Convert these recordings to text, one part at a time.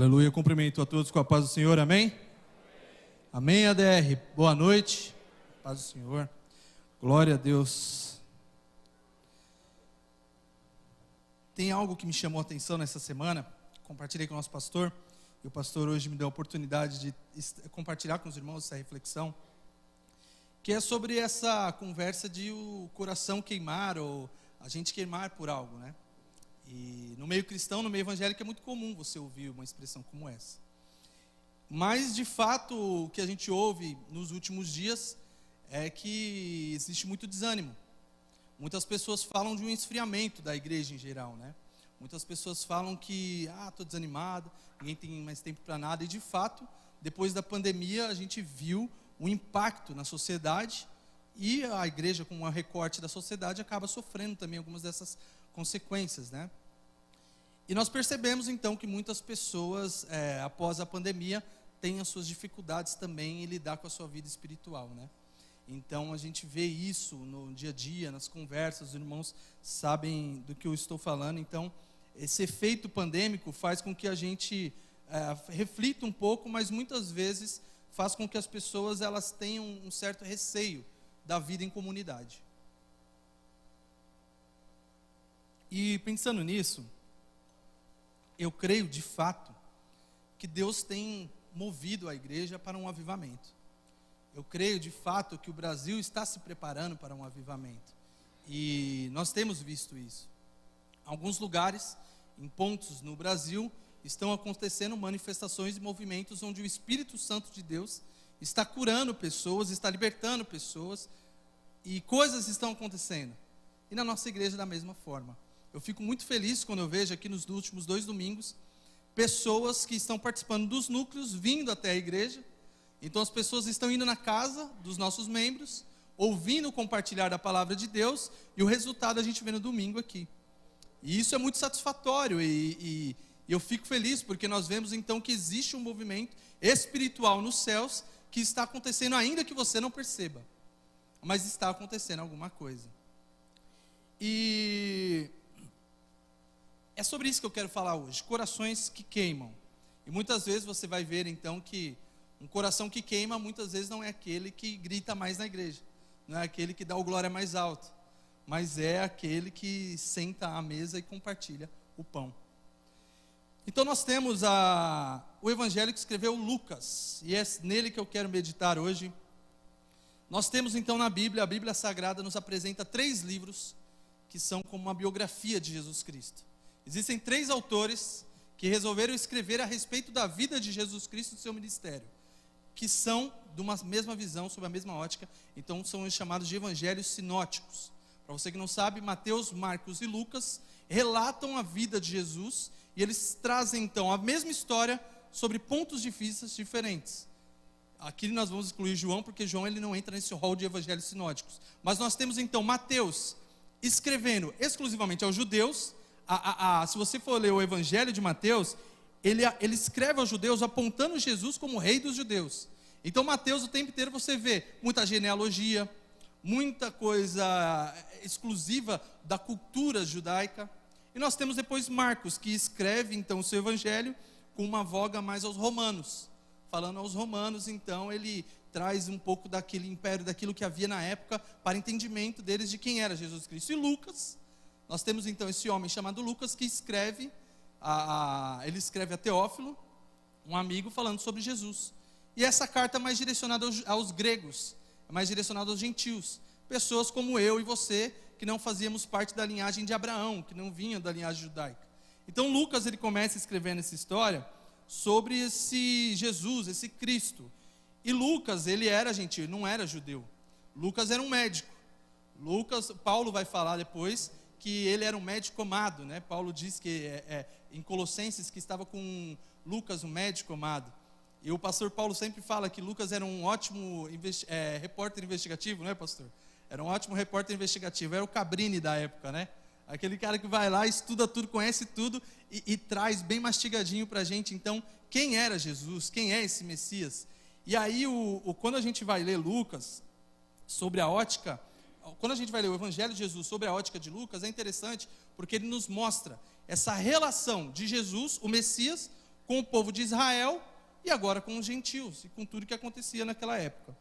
Aleluia, cumprimento a todos com a paz do Senhor, amém? Amém, ADR, boa noite, paz do Senhor, glória a Deus. Tem algo que me chamou a atenção nessa semana, compartilhei com o nosso pastor, e o pastor hoje me deu a oportunidade de compartilhar com os irmãos essa reflexão, que é sobre essa conversa de o coração queimar, ou a gente queimar por algo, né? E no meio cristão, no meio evangélico, é muito comum você ouvir uma expressão como essa. Mas, de fato, o que a gente ouve nos últimos dias é que existe muito desânimo. Muitas pessoas falam de um esfriamento da igreja em geral, né? Muitas pessoas falam que, estou desanimado, ninguém tem mais tempo para nada. E, de fato, depois da pandemia, a gente viu o impacto na sociedade e a igreja, como um recorte da sociedade, acaba sofrendo também algumas dessas consequências, né? E nós percebemos então que muitas pessoas, após a pandemia, têm as suas dificuldades também em lidar com a sua vida espiritual, né? Então a gente vê isso no dia a dia, nas conversas, os irmãos sabem do que eu estou falando. Então esse efeito pandêmico faz com que a gente reflita um pouco, mas muitas vezes faz com que as pessoas elas tenham um certo receio da vida em comunidade. E pensando nisso, eu creio de fato que Deus tem movido a igreja para um avivamento. Eu creio de fato que o Brasil está se preparando para um avivamento. E nós temos visto isso. Alguns lugares, em pontos no Brasil, estão acontecendo manifestações e movimentos onde o Espírito Santo de Deus está curando pessoas, está libertando pessoas, e coisas estão acontecendo. E na nossa igreja da mesma forma. Eu fico muito feliz quando eu vejo aqui nos últimos 2 domingos, pessoas que estão participando dos núcleos, vindo até a igreja. Então as pessoas estão indo na casa dos nossos membros, ouvindo compartilhar da palavra de Deus, e o resultado a gente vê no domingo aqui. E isso é muito satisfatório, e eu fico feliz, porque nós vemos então que existe um movimento espiritual nos céus, que está acontecendo ainda que você não perceba, mas está acontecendo alguma coisa. E é sobre isso que eu quero falar hoje, corações que queimam. E muitas vezes você vai ver então que um coração que queima, muitas vezes não é aquele que grita mais na igreja, não é aquele que dá o glória mais alto, mas é aquele que senta à mesa e compartilha o pão. Então nós temos o evangelho que escreveu Lucas, e é nele que eu quero meditar hoje. Nós temos então na Bíblia, a Bíblia Sagrada nos apresenta 3 livros que são como uma biografia de Jesus Cristo. Existem 3 autores que resolveram escrever a respeito da vida de Jesus Cristo e do seu ministério, que são de uma mesma visão, sob a mesma ótica. Então são os chamados de evangelhos sinóticos. Para você que não sabe, Mateus, Marcos e Lucas relatam a vida de Jesus, e eles trazem então a mesma história sobre pontos de vista diferentes. Aqui nós vamos excluir João, porque João ele não entra nesse rol de evangelhos sinóticos. Mas nós temos então Mateus escrevendo exclusivamente aos judeus. Se você for ler o evangelho de Mateus, ele escreve aos judeus apontando Jesus como rei dos judeus. Então Mateus o tempo inteiro você vê muita genealogia, muita coisa exclusiva da cultura judaica. E nós temos depois Marcos, que escreve então o seu evangelho com uma voga mais aos romanos. Falando aos romanos, então ele traz um pouco daquele império, daquilo que havia na época, para entendimento deles de quem era Jesus Cristo. E Lucas, nós temos então esse homem chamado Lucas, que escreve, ele escreve a Teófilo, um amigo, falando sobre Jesus. E essa carta é mais direcionada aos gregos, é mais direcionada aos gentios, pessoas como eu e você, que não fazíamos parte da linhagem de Abraão, que não vinham da linhagem judaica. Então Lucas, ele começa escrevendo essa história sobre esse Jesus, esse Cristo. E Lucas, ele era gentio, não era judeu. Lucas era um médico. Paulo vai falar depois que ele era um médico amado, né? Paulo diz que em Colossenses que estava com Lucas, um médico amado. E o pastor Paulo sempre fala que Lucas era um ótimo repórter investigativo, não é, pastor? Era um ótimo repórter investigativo, era o Cabrini da época, né? Aquele cara que vai lá, estuda tudo, conhece tudo e traz bem mastigadinho para a gente, então, quem era Jesus, quem é esse Messias. E aí, quando a gente vai ler Lucas, sobre a ótica, quando a gente vai ler o Evangelho de Jesus sobre a ótica de Lucas, é interessante, porque ele nos mostra essa relação de Jesus, o Messias, com o povo de Israel e agora com os gentios e com tudo que acontecia naquela época.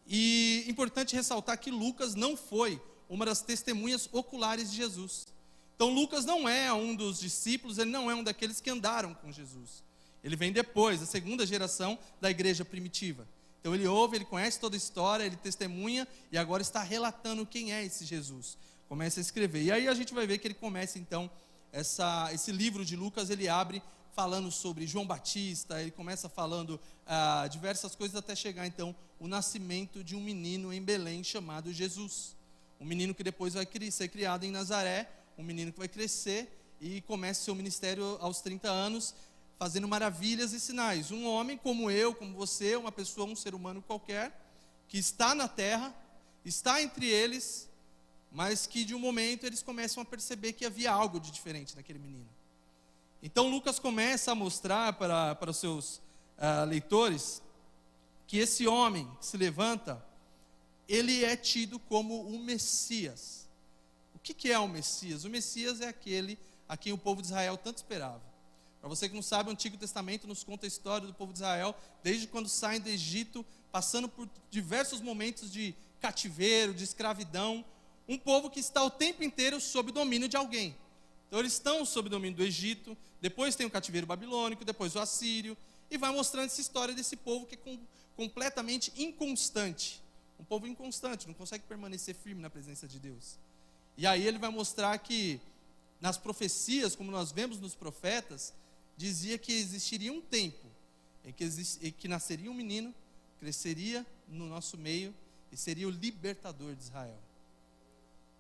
E importante ressaltar que Lucas não foi uma das testemunhas oculares de Jesus. Então Lucas não é um dos discípulos, ele não é um daqueles que andaram com Jesus. Ele vem depois, da segunda geração da igreja primitiva. Então ele ouve, ele conhece toda a história, ele testemunha e agora está relatando quem é esse Jesus. Começa a escrever. E aí a gente vai ver que ele começa então, esse livro de Lucas, ele abre falando sobre João Batista, ele começa falando diversas coisas até chegar então o nascimento de um menino em Belém chamado Jesus. Um menino que depois vai ser criado em Nazaré, um menino que vai crescer e começa seu ministério aos 30 anos, fazendo maravilhas e sinais. Um homem como eu, como você, uma pessoa, um ser humano qualquer, que está na terra, está entre eles, mas que de um momento eles começam a perceber que havia algo de diferente naquele menino. Então Lucas começa a mostrar para os seus leitores que esse homem que se levanta, ele é tido como o Messias. O que é o Messias? O Messias é aquele a quem o povo de Israel tanto esperava. Para você que não sabe, o Antigo Testamento nos conta a história do povo de Israel, desde quando saem do Egito, passando por diversos momentos de cativeiro, de escravidão, um povo que está o tempo inteiro sob o domínio de alguém. Então eles estão sob o domínio do Egito, depois tem o cativeiro babilônico, depois o assírio, e vai mostrando essa história desse povo que é completamente inconstante. Um povo inconstante, não consegue permanecer firme na presença de Deus. E aí ele vai mostrar que nas profecias, como nós vemos nos profetas, dizia que existiria um tempo em que nasceria um menino, cresceria no nosso meio e seria o libertador de Israel.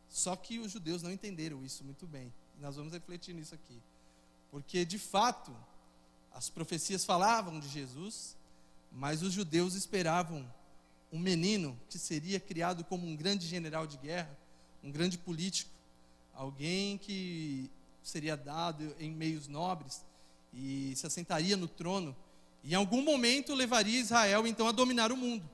Só que os judeus não entenderam isso muito bem. Nós vamos refletir nisso aqui. Porque, de fato, as profecias falavam de Jesus, mas os judeus esperavam um menino que seria criado como um grande general de guerra, um grande político, alguém que seria dado em meios nobres e se assentaria no trono, e em algum momento levaria Israel então a dominar o mundo.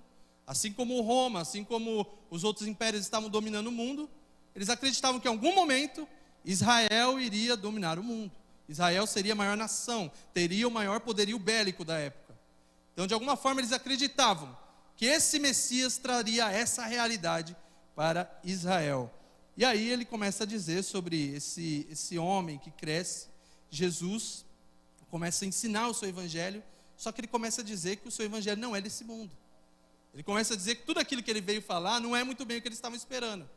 Assim como Roma, assim como os outros impérios estavam dominando o mundo, eles acreditavam que em algum momento Israel iria dominar o mundo. Israel seria a maior nação, teria o maior poderio bélico da época. Então, de alguma forma, eles acreditavam que esse Messias traria essa realidade para Israel. E aí ele começa a dizer sobre esse homem que cresce, Jesus, começa a ensinar o seu evangelho, só que ele começa a dizer que o seu evangelho não é desse mundo. Ele começa a dizer que tudo aquilo que ele veio falar não é muito bem o que eles estavam esperando.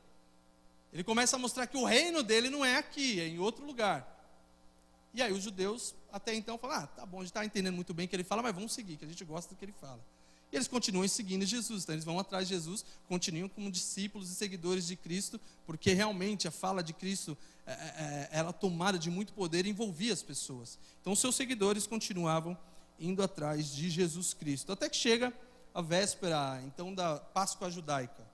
Ele começa a mostrar que o reino dele não é aqui, é em outro lugar. E aí os judeus até então falam, tá bom, a gente está entendendo muito bem o que ele fala, mas vamos seguir, que a gente gosta do que ele fala. E eles continuam seguindo Jesus, então eles vão atrás de Jesus, continuam como discípulos e seguidores de Cristo, porque realmente a fala de Cristo, ela tomada de muito poder, envolvia as pessoas. Então seus seguidores continuavam indo atrás de Jesus Cristo, até que chega a véspera, então, da Páscoa judaica.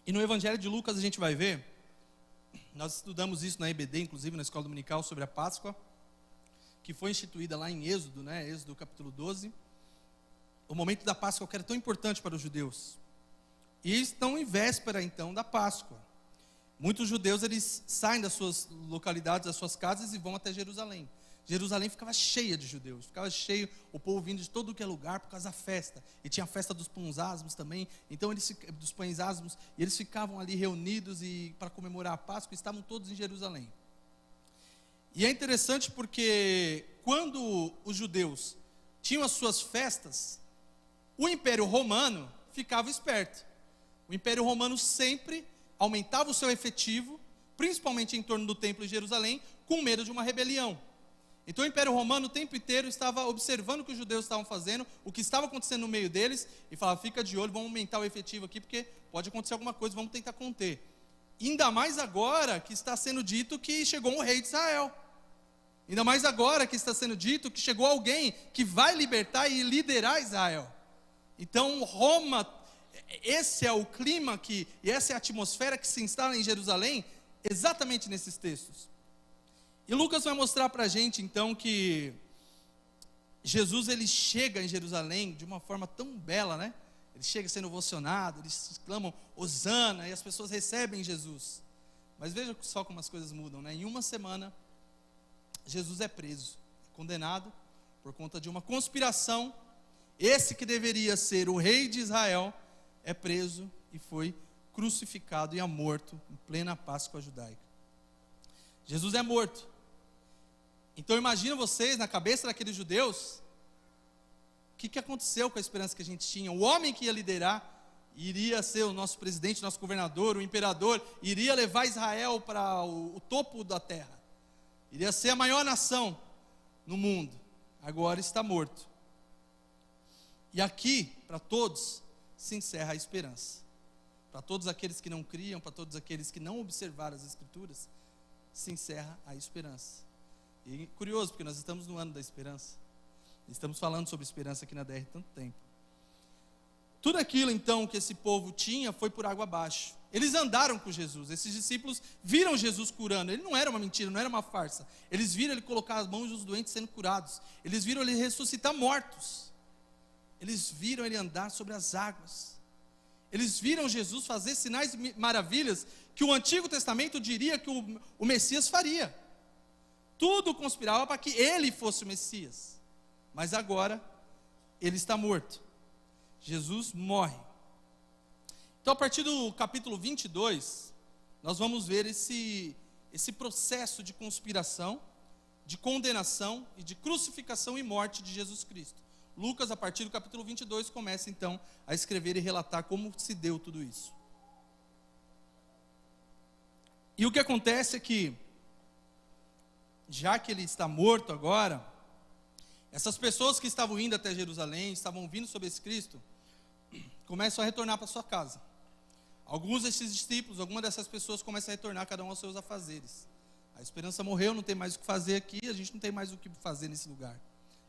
E no Evangelho de Lucas a gente vai ver, nós estudamos isso na EBD, inclusive na Escola Dominical, sobre a Páscoa, que foi instituída lá em Êxodo, Êxodo capítulo 12, o momento da Páscoa que era tão importante para os judeus. E eles estão em véspera, então, da Páscoa. Muitos judeus, eles saem das suas localidades, das suas casas e vão até Jerusalém. Jerusalém ficava cheia de judeus, ficava cheio, o povo vindo de todo que é lugar por causa da festa. E tinha a festa dos pães asmos também, então dos pães asmos, e eles ficavam ali reunidos para comemorar a Páscoa, e estavam todos em Jerusalém. E é interessante porque quando os judeus tinham as suas festas, o Império Romano ficava esperto. O Império Romano sempre aumentava o seu efetivo, principalmente em torno do templo de Jerusalém, com medo de uma rebelião. Então o Império Romano o tempo inteiro estava observando o que os judeus estavam fazendo, o que estava acontecendo no meio deles, e falava, fica de olho, vamos aumentar o efetivo aqui, porque pode acontecer alguma coisa, vamos tentar conter. Ainda mais agora que está sendo dito que chegou um rei de Israel. Ainda mais agora que está sendo dito que chegou alguém que vai libertar e liderar Israel. Então Roma, esse é o clima e essa é a atmosfera que se instala em Jerusalém, exatamente nesses textos. E Lucas vai mostrar para a gente então que Jesus, ele chega em Jerusalém de uma forma tão bela, Ele chega sendo ovacionado, eles clamam Hosana, e as pessoas recebem Jesus. Mas veja só como as coisas mudam, Em uma semana, Jesus é preso, condenado por conta de uma conspiração. Esse que deveria ser o rei de Israel é preso e foi crucificado e é morto em plena Páscoa judaica. Jesus é morto. Então imagina vocês, na cabeça daqueles judeus, o que aconteceu com a esperança que a gente tinha? O homem que ia liderar, iria ser o nosso presidente, nosso governador, o imperador, iria levar Israel para o topo da terra, iria ser a maior nação no mundo, agora está morto. E aqui, para todos, se encerra a esperança. Para todos aqueles que não criam, para todos aqueles que não observaram as Escrituras, se encerra a esperança. E curioso, porque nós estamos no ano da esperança. Estamos falando sobre esperança aqui na DR há tanto tempo. Tudo aquilo então que esse povo tinha foi por água abaixo. Eles andaram com Jesus, esses discípulos viram Jesus curando. Ele não era uma mentira, não era uma farsa. Eles viram ele colocar as mãos dos doentes sendo curados. Eles viram ele ressuscitar mortos. Eles viram ele andar sobre as águas. Eles viram Jesus fazer sinais e maravilhas que o Antigo Testamento diria que o Messias faria. Tudo conspirava para que ele fosse o Messias. Mas agora, ele está morto. Jesus morre. Então, a partir do capítulo 22, nós vamos ver esse processo de conspiração, de condenação e de crucificação e morte de Jesus Cristo. Lucas, a partir do capítulo 22, começa então a escrever e relatar como se deu tudo isso. E o que acontece é que, já que ele está morto agora, essas pessoas que estavam indo até Jerusalém, estavam ouvindo sobre esse Cristo, começam a retornar para sua casa. Alguns desses discípulos, algumas dessas pessoas começam a retornar cada um aos seus afazeres. A esperança morreu, não tem mais o que fazer aqui, a gente não tem mais o que fazer nesse lugar.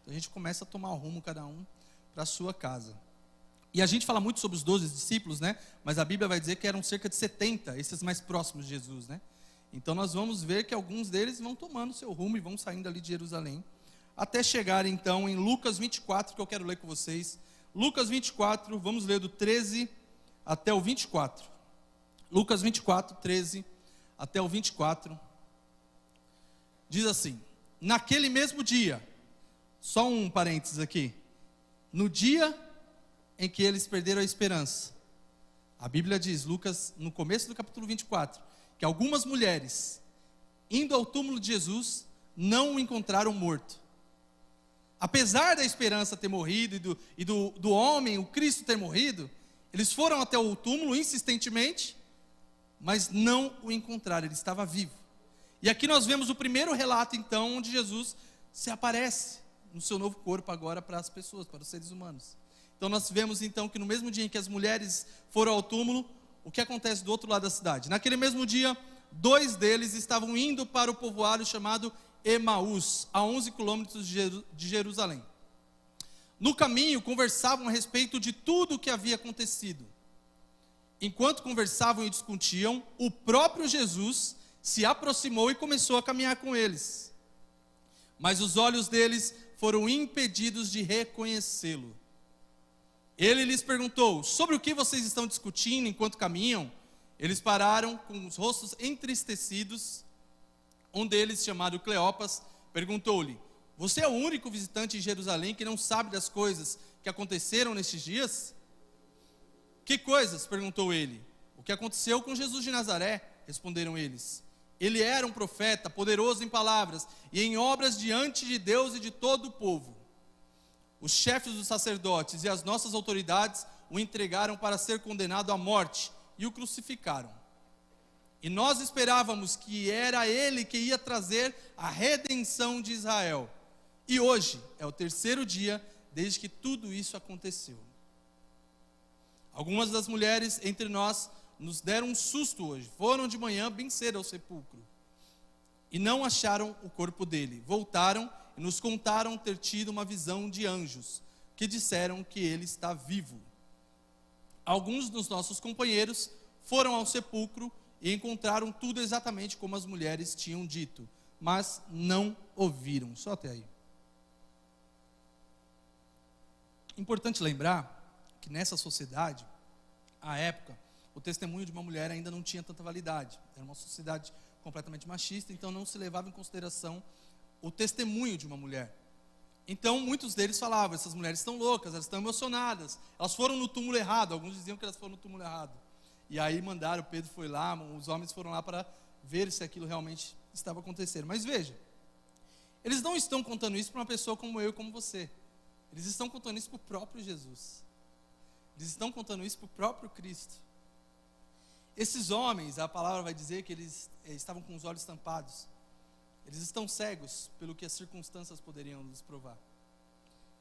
Então a gente começa a tomar o rumo cada um para a sua casa. E a gente fala muito sobre os 12 discípulos, né? Mas a Bíblia vai dizer que eram cerca de 70, esses mais próximos de Jesus, né? Então nós vamos ver que alguns deles vão tomando o seu rumo e vão saindo ali de Jerusalém, até chegar então em Lucas 24, que eu quero ler com vocês. Lucas 24, vamos ler do 13 até o 24. Lucas 24, 13 até o 24. Diz assim: naquele mesmo dia, só um parênteses aqui, no dia em que eles perderam a esperança, a Bíblia diz, Lucas, no começo do capítulo 24, que algumas mulheres, indo ao túmulo de Jesus, não o encontraram morto. Apesar da esperança ter morrido e do homem, o Cristo ter morrido, eles foram até o túmulo insistentemente, mas não o encontraram, ele estava vivo. E aqui nós vemos o primeiro relato então, onde Jesus se aparece no seu novo corpo agora para as pessoas, para os seres humanos. Então nós vemos então que no mesmo dia em que as mulheres foram ao túmulo, o que acontece do outro lado da cidade? Naquele mesmo dia, 2 deles estavam indo para o povoado chamado Emaús, a 11 quilômetros de Jerusalém. No caminho, conversavam a respeito de tudo o que havia acontecido. Enquanto conversavam e discutiam, o próprio Jesus se aproximou e começou a caminhar com eles. Mas os olhos deles foram impedidos de reconhecê-lo. Ele lhes perguntou: sobre o que vocês estão discutindo enquanto caminham? Eles pararam com os rostos entristecidos. Um deles, chamado Cleopas, perguntou-lhe: você é o único visitante em Jerusalém que não sabe das coisas que aconteceram nestes dias? Que coisas? Perguntou ele. O que aconteceu com Jesus de Nazaré? Responderam eles. Ele era um profeta, poderoso em palavras e em obras diante de Deus e de todo o povo. Os chefes dos sacerdotes e as nossas autoridades o entregaram para ser condenado à morte e o crucificaram. E nós esperávamos que era ele que ia trazer a redenção de Israel. E hoje é o 3º dia desde que tudo isso aconteceu. Algumas das mulheres entre nós nos deram um susto hoje. Foram de manhã bem cedo ao sepulcro e não acharam o corpo dele. Voltaram e nos contaram ter tido uma visão de anjos que disseram que ele está vivo. Alguns dos nossos companheiros foram ao sepulcro e encontraram tudo exatamente como as mulheres tinham dito, mas não ouviram. Só até aí. Importante lembrar que nessa sociedade, à época, o testemunho de uma mulher ainda não tinha tanta validade. Era uma sociedade completamente machista, então não se levava em consideração o testemunho de uma mulher. Então muitos deles falavam, essas mulheres estão loucas, elas estão emocionadas, elas foram no túmulo errado, alguns diziam que elas foram no túmulo errado. E aí mandaram, Pedro foi lá, os homens foram lá para ver se aquilo realmente estava acontecendo. Mas veja, eles não estão contando isso para uma pessoa como eu e como você. Eles estão contando isso para o próprio Jesus. Eles estão contando isso para o próprio Cristo. Esses homens, a palavra vai dizer que eles estavam com os olhos tampados. Eles estão cegos pelo que as circunstâncias poderiam nos provar.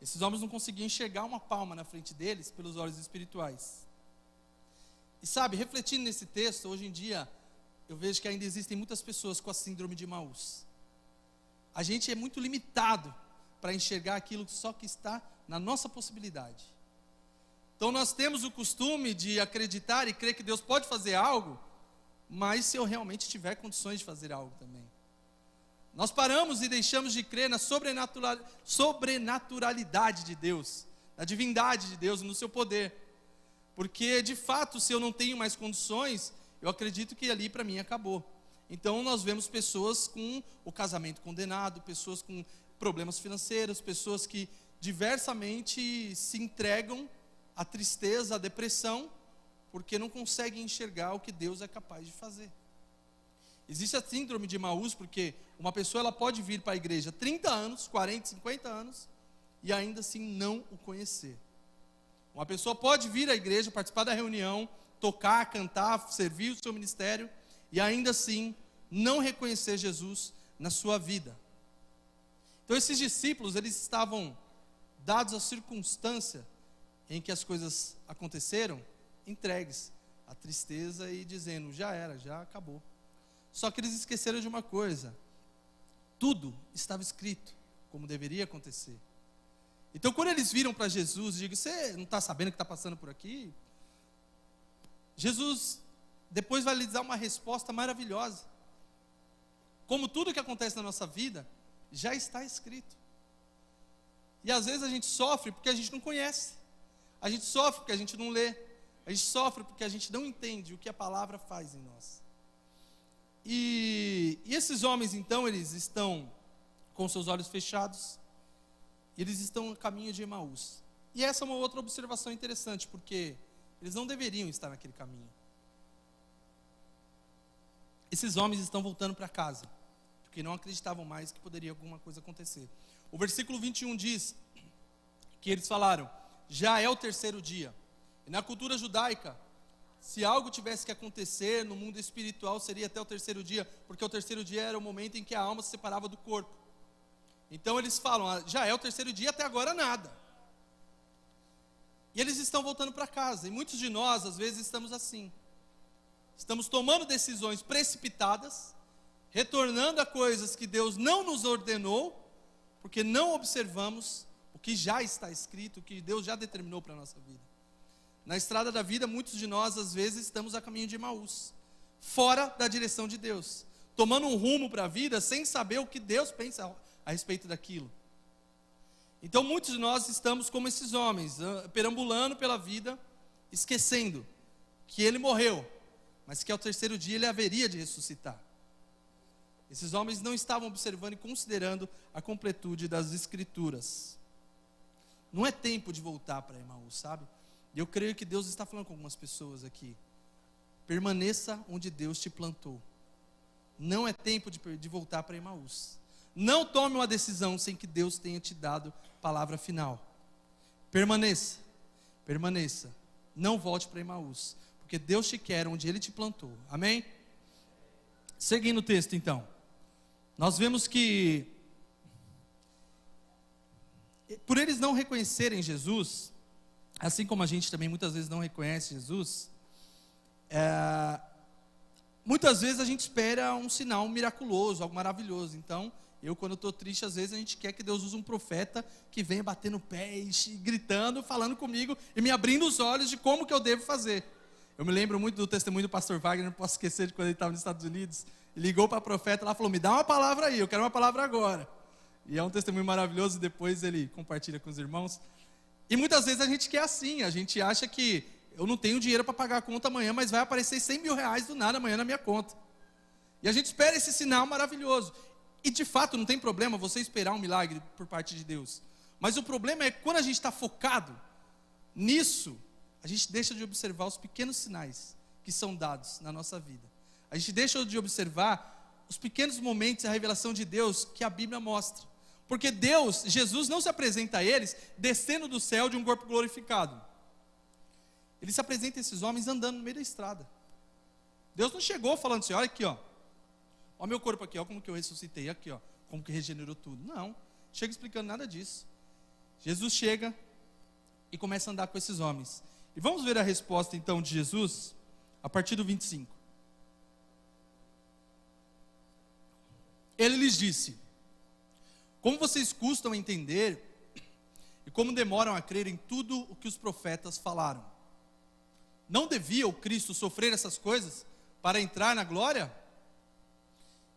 Esses homens não conseguiam enxergar uma palma na frente deles pelos olhos espirituais. E sabe, refletindo nesse texto, hoje em dia, eu vejo que ainda existem muitas pessoas com a síndrome de Emaús. A gente é muito limitado para enxergar aquilo só que está na nossa possibilidade. Então nós temos o costume de acreditar e crer que Deus pode fazer algo, mas se eu realmente tiver condições de fazer algo também. Nós paramos e deixamos de crer na sobrenaturalidade de Deus, na divindade de Deus, no seu poder. Porque, de fato, se eu não tenho mais condições, eu acredito que ali para mim acabou. Então nós vemos pessoas com o casamento condenado, pessoas com problemas financeiros, pessoas que diversamente se entregam à tristeza, à depressão, porque não conseguem enxergar o que Deus é capaz de fazer. Existe a síndrome de Emaús, porque uma pessoa ela pode vir para a igreja 30 anos, 40, 50 anos, e ainda assim não o conhecer. Uma pessoa pode vir à igreja, participar da reunião, tocar, cantar, servir o seu ministério, e ainda assim não reconhecer Jesus na sua vida. Então esses discípulos, eles estavam dados à circunstância em que as coisas aconteceram, entregues à tristeza e dizendo, já era, já acabou. Só que eles esqueceram de uma coisa, tudo estava escrito como deveria acontecer. Então quando eles viram para Jesus, digo, você não está sabendo o que está passando por aqui? Jesus depois vai lhes dar uma resposta maravilhosa. Como tudo que acontece na nossa vida, já está escrito. E às vezes a gente sofre porque a gente não conhece. A gente sofre porque a gente não lê. A gente sofre porque a gente não entende o que a palavra faz em nós. E esses homens então, eles estão com seus olhos fechados. E eles estão a caminho de Emaús. E essa é uma outra observação interessante, porque eles não deveriam estar naquele caminho. Esses homens estão voltando para casa, porque não acreditavam mais que poderia alguma coisa acontecer. O versículo 21 diz que eles falaram, já é o terceiro dia. E na cultura judaica, se algo tivesse que acontecer no mundo espiritual, seria até o terceiro dia, porque o terceiro dia era o momento em que a alma se separava do corpo. Então eles falam, já é o terceiro dia, até agora nada. E eles estão voltando para casa, e muitos de nós, às vezes, estamos assim. Estamos tomando decisões precipitadas, retornando a coisas que Deus não nos ordenou, porque não observamos o que já está escrito, o que Deus já determinou para a nossa vida. Na estrada da vida, muitos de nós, às vezes, estamos a caminho de Emaús, fora da direção de Deus, tomando um rumo para a vida, sem saber o que Deus pensa a respeito daquilo. Então muitos de nós estamos como esses homens, perambulando pela vida, esquecendo que ele morreu, mas que ao terceiro dia ele haveria de ressuscitar. Esses homens não estavam observando e considerando a completude das Escrituras. Não é tempo de voltar para Emaús, sabe? E eu creio que Deus está falando com algumas pessoas aqui. Permaneça onde Deus te plantou. Não é tempo de voltar para Emaús. Não tome uma decisão sem que Deus tenha te dado palavra final. Permaneça, permaneça. Não volte para Emaús, porque Deus te quer onde Ele te plantou. Amém? Seguindo o texto então, nós vemos que por eles não reconhecerem Jesus, assim como a gente também muitas vezes não reconhece Jesus, muitas vezes a gente espera um sinal miraculoso, algo maravilhoso. Então, quando estou triste, às vezes a gente quer que Deus use um profeta que venha bater no pé e gritando, falando comigo e me abrindo os olhos de como que eu devo fazer. Eu me lembro muito do testemunho do pastor Wagner, não posso esquecer de quando ele estava nos Estados Unidos. Ele ligou para a profeta lá e falou, me dá uma palavra aí, eu quero uma palavra agora. E é um testemunho maravilhoso, depois ele compartilha com os irmãos. E muitas vezes a gente quer assim, a gente acha que eu não tenho dinheiro para pagar a conta amanhã, mas vai aparecer 100 mil reais do nada amanhã na minha conta. E a gente espera esse sinal maravilhoso. E de fato não tem problema você esperar um milagre por parte de Deus. Mas o problema é que quando a gente está focado nisso, a gente deixa de observar os pequenos sinais que são dados na nossa vida. A gente deixa de observar os pequenos momentos, a revelação de Deus que a Bíblia mostra. Porque Deus, Jesus não se apresenta a eles descendo do céu de um corpo glorificado. Ele se apresenta a esses homens andando no meio da estrada. Deus não chegou falando assim, olha aqui, ó meu corpo aqui, ó como que eu ressuscitei, aqui, ó, como que regenerou tudo. Não, chega explicando nada disso. Jesus chega e começa a andar com esses homens. E vamos ver a resposta então de Jesus, a partir do 25. Ele lhes disse: como vocês custam a entender e como demoram a crer em tudo o que os profetas falaram. Não devia o Cristo sofrer essas coisas para entrar na glória?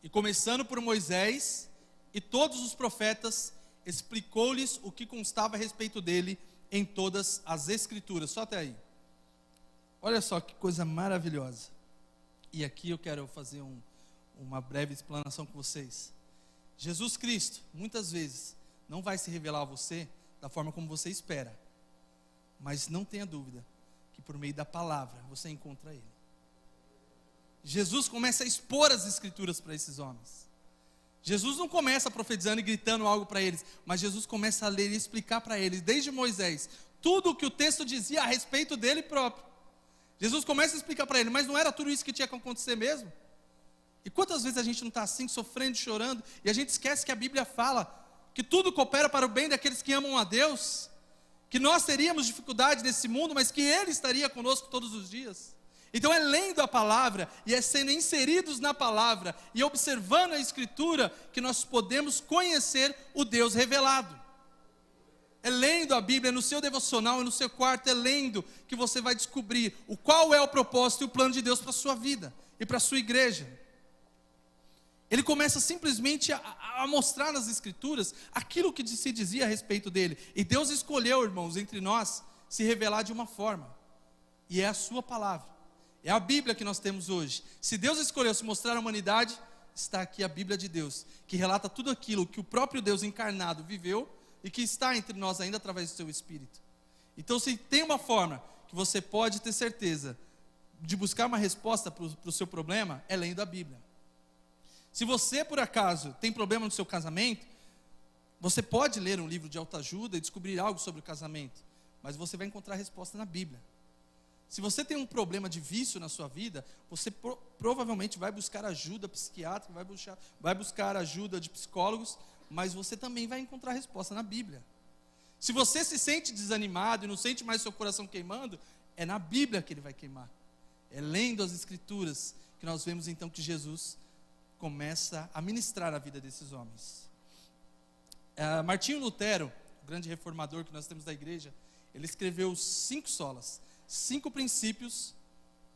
E começando por Moisés e todos os profetas, explicou-lhes o que constava a respeito dele em todas as Escrituras. Só até aí. Olha só que coisa maravilhosa. E aqui eu quero fazer uma breve explanação com vocês. Jesus Cristo, muitas vezes, não vai se revelar a você da forma como você espera. Mas não tenha dúvida que por meio da palavra você encontra Ele. Jesus começa a expor as Escrituras para esses homens. Jesus não começa profetizando e gritando algo para eles, mas Jesus começa a ler e explicar para eles, desde Moisés, tudo o que o texto dizia a respeito dele próprio. Jesus começa a explicar para ele, mas não era tudo isso que tinha que acontecer mesmo? E quantas vezes a gente não está assim, sofrendo, chorando, e a gente esquece que a Bíblia fala que tudo coopera para o bem daqueles que amam a Deus, que nós teríamos dificuldade nesse mundo, mas que Ele estaria conosco todos os dias. Então é lendo a palavra, e é sendo inseridos na palavra, e observando a Escritura, que nós podemos conhecer o Deus revelado. É lendo a Bíblia no seu devocional e no seu quarto, é lendo que você vai descobrir qual é o propósito e o plano de Deus para a sua vida e para a sua igreja. Ele começa simplesmente a mostrar nas Escrituras aquilo que se dizia a respeito dele. E Deus escolheu, irmãos, entre nós, se revelar de uma forma. E é a sua palavra. É a Bíblia que nós temos hoje. Se Deus escolheu se mostrar à humanidade, está aqui a Bíblia de Deus, que relata tudo aquilo que o próprio Deus encarnado viveu e que está entre nós ainda através do seu Espírito. Então, se tem uma forma que você pode ter certeza de buscar uma resposta para o seu problema, é lendo a Bíblia. Se você, por acaso, tem problema no seu casamento, você pode ler um livro de autoajuda e descobrir algo sobre o casamento, mas você vai encontrar a resposta na Bíblia. Se você tem um problema de vício na sua vida, você provavelmente vai buscar ajuda psiquiátrica, vai buscar ajuda de psicólogos, mas você também vai encontrar a resposta na Bíblia. Se você se sente desanimado e não sente mais seu coração queimando, é na Bíblia que ele vai queimar. É lendo as Escrituras que nós vemos então que Jesus começa a ministrar a vida desses homens. Martinho Lutero, o grande reformador que nós temos da igreja, ele escreveu 5 solas, 5 princípios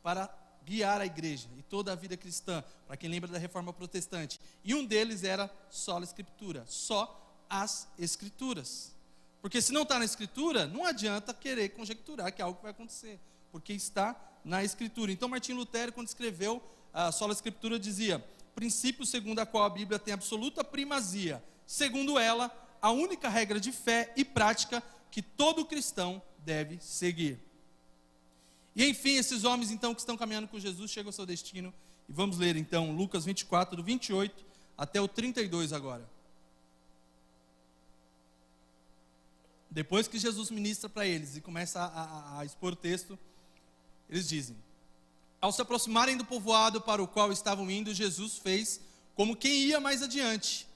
para guiar a igreja e toda a vida cristã, para quem lembra da reforma protestante. E um deles era sola escritura, só as Escrituras. Porque se não está na Escritura, não adianta querer conjecturar que algo vai acontecer, porque está na Escritura. Então Martinho Lutero, quando escreveu a sola escritura, dizia: princípio segundo a qual a Bíblia tem absoluta primazia, segundo ela, a única regra de fé e prática que todo cristão deve seguir. E enfim, esses homens então que estão caminhando com Jesus chegam ao seu destino, e vamos ler então Lucas 24, do 28 até o 32 agora. Depois que Jesus ministra para eles e começa a expor o texto, eles dizem: ao se aproximarem do povoado para o qual estavam indo, Jesus fez como quem ia mais adiante.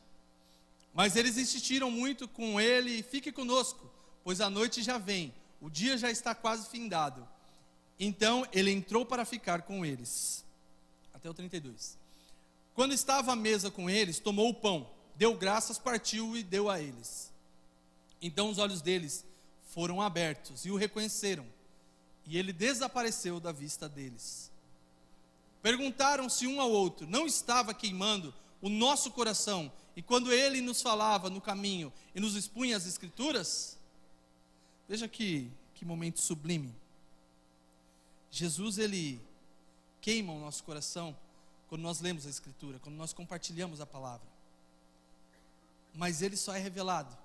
Mas eles insistiram muito com ele: fique conosco, pois a noite já vem, o dia já está quase findado. Então ele entrou para ficar com eles. Até o 32. Quando estava à mesa com eles, tomou o pão, deu graças, partiu e deu a eles. Então os olhos deles foram abertos e o reconheceram, e ele desapareceu da vista deles. Perguntaram-se um ao outro: não estava queimando o nosso coração, e quando ele nos falava no caminho e nos expunha as Escrituras? Veja que momento sublime. Jesus, ele queima o nosso coração quando nós lemos a Escritura, quando nós compartilhamos a palavra. mas ele só é revelado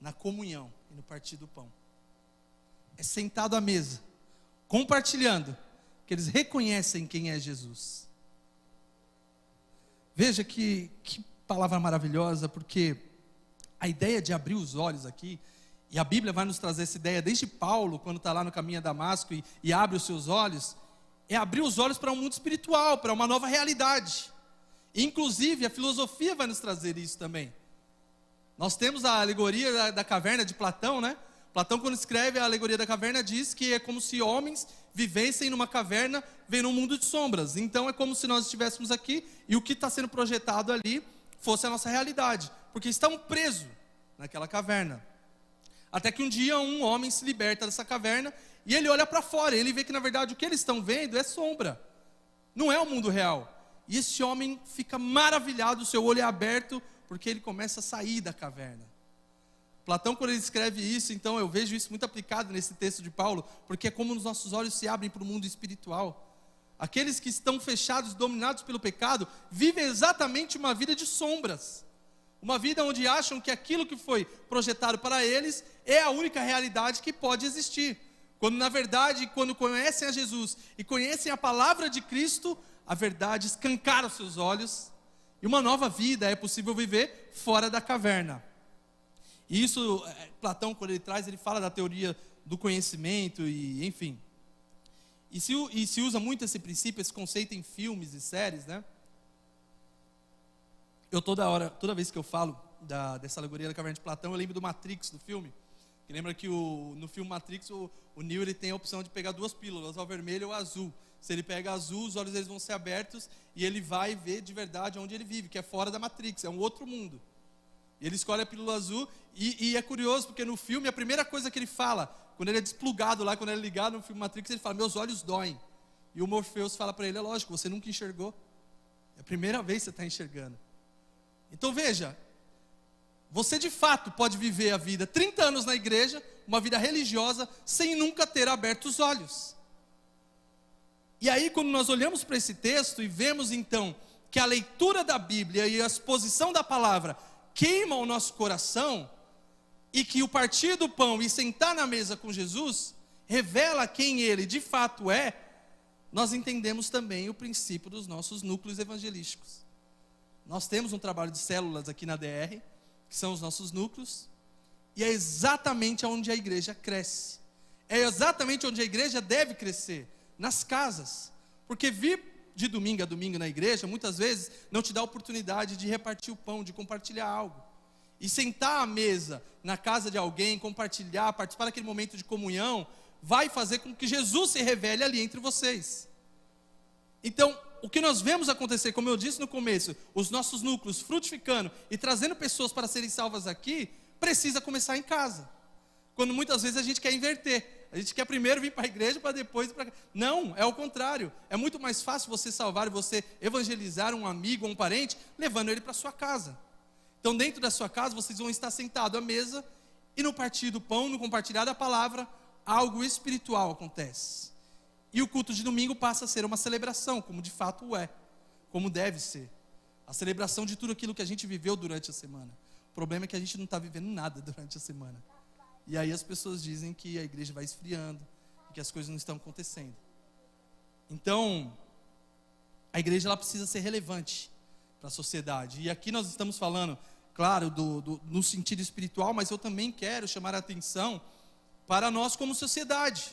na comunhão e no partir do pão. É sentado à mesa, compartilhando, que eles reconhecem quem é Jesus. Veja que palavra maravilhosa, porque a ideia de abrir os olhos aqui, e a Bíblia vai nos trazer essa ideia desde Paulo, quando está lá no caminho a Damasco e abre os seus olhos, é abrir os olhos para um mundo espiritual, para uma nova realidade. Inclusive, a filosofia vai nos trazer isso também. Nós temos a alegoria da caverna de Platão, né? Platão, quando escreve a alegoria da caverna, diz que é como se homens vivessem numa caverna, vendo um mundo de sombras. Então é como se nós estivéssemos aqui e o que está sendo projetado ali fosse a nossa realidade, porque estão presos naquela caverna. Até que um dia um homem se liberta dessa caverna e ele olha para fora, e ele vê que na verdade o que eles estão vendo é sombra, não é o mundo real. E esse homem fica maravilhado, o seu olho é aberto, porque ele começa a sair da caverna. Platão, quando ele escreve isso, então eu vejo isso muito aplicado nesse texto de Paulo, porque é como os nossos olhos se abrem para o mundo espiritual. Aqueles que estão fechados, dominados pelo pecado, vivem exatamente uma vida de sombras. Uma vida onde acham que aquilo que foi projetado para eles é a única realidade que pode existir. Quando na verdade, quando conhecem a Jesus e conhecem a palavra de Cristo, a verdade escancara os seus olhos e uma nova vida é possível viver fora da caverna. E isso, Platão, quando ele traz, ele fala da teoria do conhecimento e enfim. E se usa muito esse princípio, esse conceito em filmes e séries, né? Eu toda vez que eu falo dessa alegoria da caverna de Platão, eu lembro do Matrix, do filme. Que lembra que no filme Matrix, o Neo ele tem a opção de pegar duas pílulas, o vermelho ou o azul. Se ele pega azul, os olhos deles vão ser abertos e ele vai ver de verdade onde ele vive, que é fora da Matrix, é um outro mundo. E ele escolhe a pílula azul e é curioso, porque no filme, a primeira coisa que ele fala, quando ele é desplugado lá, quando ele é ligado no filme Matrix, ele fala, meus olhos doem. E o Morpheus fala para ele, é lógico, você nunca enxergou. É a primeira vez que você está enxergando. Então veja, você de fato pode viver a vida 30 anos na igreja, uma vida religiosa, sem nunca ter aberto os olhos. E aí quando nós olhamos para esse texto e vemos então que a leitura da Bíblia e a exposição da palavra queima o nosso coração, e que o partir do pão e sentar na mesa com Jesus revela quem ele de fato é, nós entendemos também o princípio dos nossos núcleos evangelísticos. Nós temos um trabalho de células aqui na DR, que são os nossos núcleos, e é exatamente onde a igreja cresce. É exatamente onde a igreja deve crescer, nas casas. Porque vir de domingo a domingo na igreja, muitas vezes, não te dá a oportunidade de repartir o pão, de compartilhar algo. E sentar à mesa, na casa de alguém, compartilhar, participar daquele momento de comunhão, vai fazer com que Jesus se revele ali entre vocês. Então, o que nós vemos acontecer, como eu disse no começo, os nossos núcleos frutificando e trazendo pessoas para serem salvas aqui, precisa começar em casa. Quando muitas vezes a gente quer inverter. A gente quer primeiro vir para a igreja para depois ir para casa. Não, é o contrário. É muito mais fácil você salvar e você evangelizar um amigo ou um parente, levando ele para a sua casa. Então dentro da sua casa vocês vão estar sentados à mesa e no partir do pão, no compartilhar da palavra, algo espiritual acontece. E o culto de domingo passa a ser uma celebração, como de fato é, como deve ser. A celebração de tudo aquilo que a gente viveu durante a semana. O problema é que a gente não está vivendo nada durante a semana. E aí as pessoas dizem que a igreja vai esfriando, que as coisas não estão acontecendo. Então, a igreja ela precisa ser relevante para a sociedade. E aqui nós estamos falando, claro, no sentido espiritual, mas eu também quero chamar a atenção para nós como sociedade.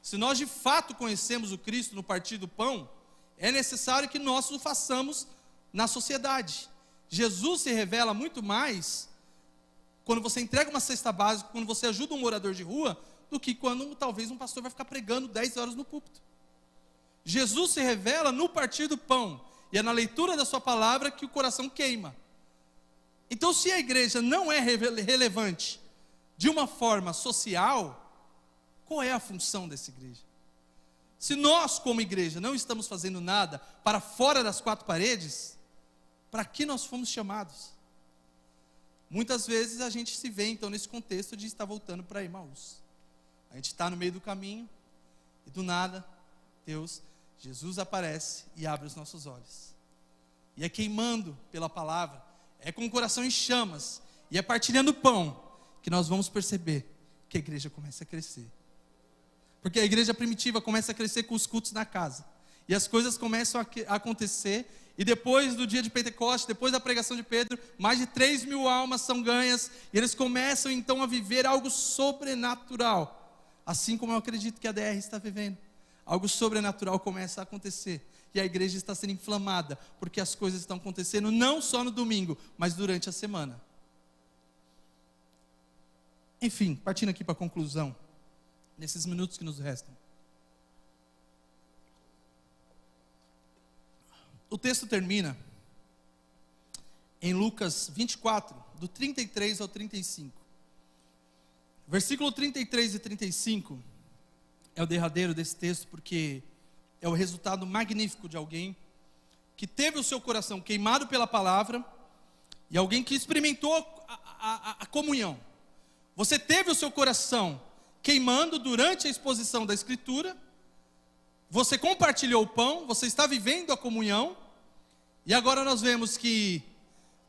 Se nós de fato conhecemos o Cristo no partir do pão, é necessário que nós o façamos na sociedade. Jesus se revela muito mais quando você entrega uma cesta básica, quando você ajuda um morador de rua, do que quando talvez um pastor vai ficar pregando 10 horas no púlpito. Jesus se revela no partir do pão, e é na leitura da sua palavra que o coração queima. Então se a igreja não é relevante de uma forma social, qual é a função dessa igreja? Se nós como igreja não estamos fazendo nada para fora das quatro paredes, para que nós fomos chamados? Muitas vezes a gente se vê então nesse contexto de estar voltando para Emaús. A gente está no meio do caminho e do nada, Jesus aparece e abre os nossos olhos. E é queimando pela palavra, é com o coração em chamas, e é partilhando pão, que nós vamos perceber que a igreja começa a crescer. Porque a igreja primitiva começa a crescer com os cultos na casa, e as coisas começam a acontecer, e depois do dia de Pentecostes, depois da pregação de Pedro, mais de 3.000 almas são ganhas, e eles começam então a viver algo sobrenatural, assim como eu acredito que a DR está vivendo. Algo sobrenatural começa a acontecer, e a igreja está sendo inflamada, porque as coisas estão acontecendo não só no domingo, mas durante a semana. Enfim, partindo aqui para a conclusão, nesses minutos que nos restam. O texto termina em Lucas 24, do 33 ao 35. Versículo 33 e 35 é o derradeiro desse texto, porque é o resultado magnífico de alguém que teve o seu coração queimado pela palavra, e alguém que experimentou a comunhão. Você teve o seu coração queimando durante a exposição da Escritura, você compartilhou o pão, você está vivendo a comunhão, e agora nós vemos que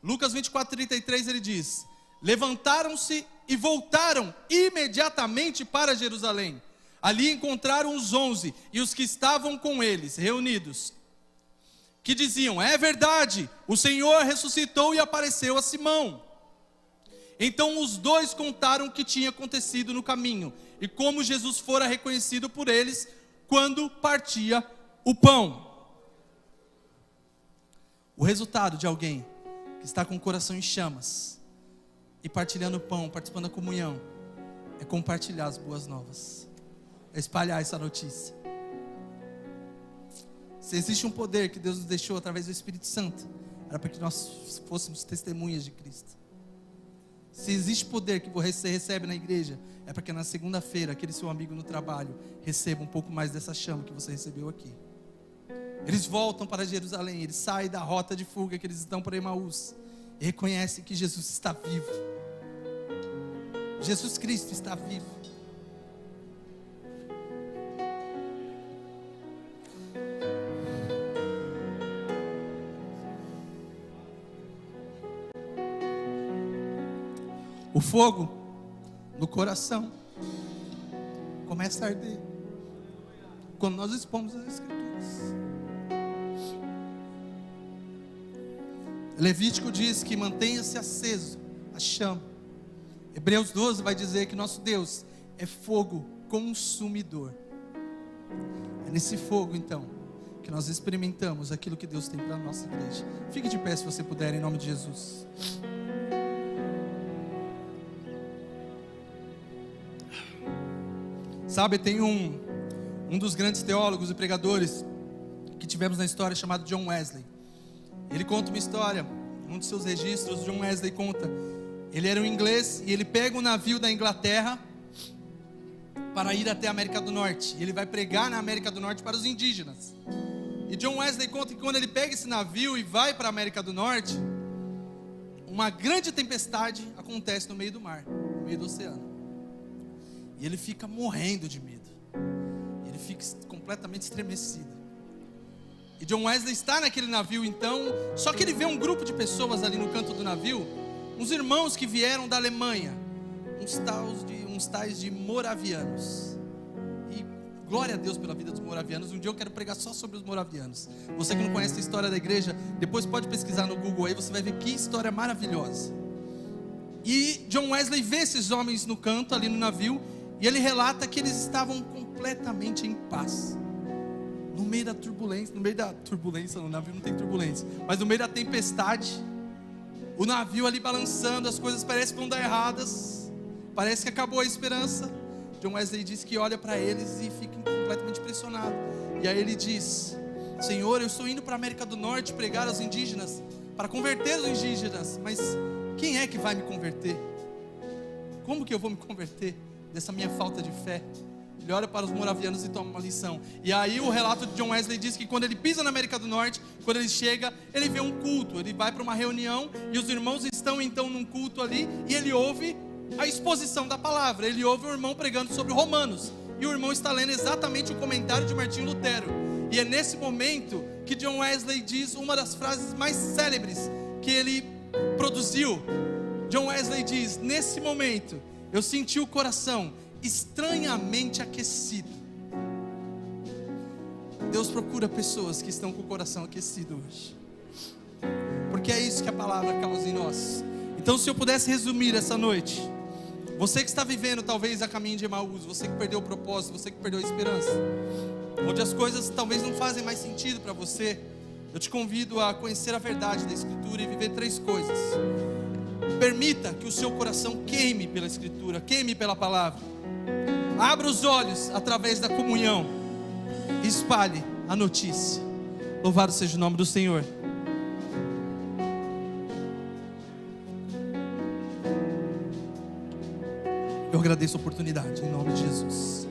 Lucas 24, 33 ele diz: levantaram-se e voltaram imediatamente para Jerusalém. Ali encontraram os 11 e os que estavam com eles, reunidos, que diziam: é verdade, o Senhor ressuscitou e apareceu a Simão. Então os dois contaram o que tinha acontecido no caminho, e como Jesus fora reconhecido por eles, quando partia o pão. O resultado de alguém que está com o coração em chamas, e partilhando o pão, participando da comunhão, é compartilhar as boas novas, é espalhar essa notícia. Se existe um poder que Deus nos deixou através do Espírito Santo, era para que nós fôssemos testemunhas de Cristo. Se existe poder que você recebe na igreja, é para que na segunda-feira, aquele seu amigo no trabalho receba um pouco mais dessa chama que você recebeu aqui. Eles voltam para Jerusalém, eles saem da rota de fuga que eles estão para Emaús, e reconhecem que Jesus está vivo. Jesus Cristo está vivo. O fogo no coração começa a arder quando nós expomos as Escrituras. Levítico diz que mantenha-se aceso a chama. Hebreus 12 vai dizer que nosso Deus é fogo consumidor. É nesse fogo então que nós experimentamos aquilo que Deus tem para a nossa igreja. Fique de pé se você puder, em nome de Jesus. Sabe, tem um dos grandes teólogos e pregadores que tivemos na história, chamado John Wesley. Ele conta uma história, um dos seus registros. John Wesley conta, ele era um inglês e ele pega um navio da Inglaterra para ir até a América do Norte. E ele vai pregar na América do Norte para os indígenas. E John Wesley conta que quando ele pega esse navio e vai para a América do Norte, uma grande tempestade acontece no meio do mar, no meio do oceano. E ele fica morrendo de medo. Ele fica completamente estremecido. E John Wesley está naquele navio então, só que ele vê um grupo de pessoas ali no canto do navio, uns irmãos que vieram da Alemanha, uns tais de moravianos. E glória a Deus pela vida dos moravianos. Um dia eu quero pregar só sobre os moravianos. Você que não conhece a história da igreja, depois pode pesquisar no Google aí, você vai ver que história maravilhosa. E John Wesley vê esses homens no canto ali no navio, e ele relata que eles estavam completamente em paz. No meio da turbulência, no navio não tem turbulência, mas no meio da tempestade, o navio ali balançando, as coisas parecem que vão dar erradas, parece que acabou a esperança. John Wesley diz que olha para eles e fica completamente impressionado. E aí ele diz: Senhor, eu estou indo para a América do Norte pregar aos indígenas, para converter os indígenas, mas quem é que vai me converter? Como que eu vou me converter dessa minha falta de fé? Ele olha para os moravianos e toma uma lição. E aí o relato de John Wesley diz que quando ele pisa na América do Norte, quando ele chega, ele vê um culto. Ele vai para uma reunião e os irmãos estão então num culto ali, e ele ouve a exposição da palavra. Ele ouve um irmão pregando sobre Romanos, e o irmão está lendo exatamente o comentário de Martinho Lutero. E é nesse momento que John Wesley diz uma das frases mais célebres que ele produziu. John Wesley diz: nesse momento eu senti o coração estranhamente aquecido. Deus procura pessoas que estão com o coração aquecido hoje, porque é isso que a palavra causa em nós. Então, se eu pudesse resumir essa noite, você que está vivendo talvez a caminho de Emaús, você que perdeu o propósito, você que perdeu a esperança, onde as coisas talvez não fazem mais sentido para você, eu te convido a conhecer a verdade da Escritura e viver 3 coisas. Permita que o seu coração queime pela Escritura, queime pela palavra. Abra os olhos através da comunhão e espalhe a notícia. Louvado seja o nome do Senhor. Eu agradeço a oportunidade, em nome de Jesus.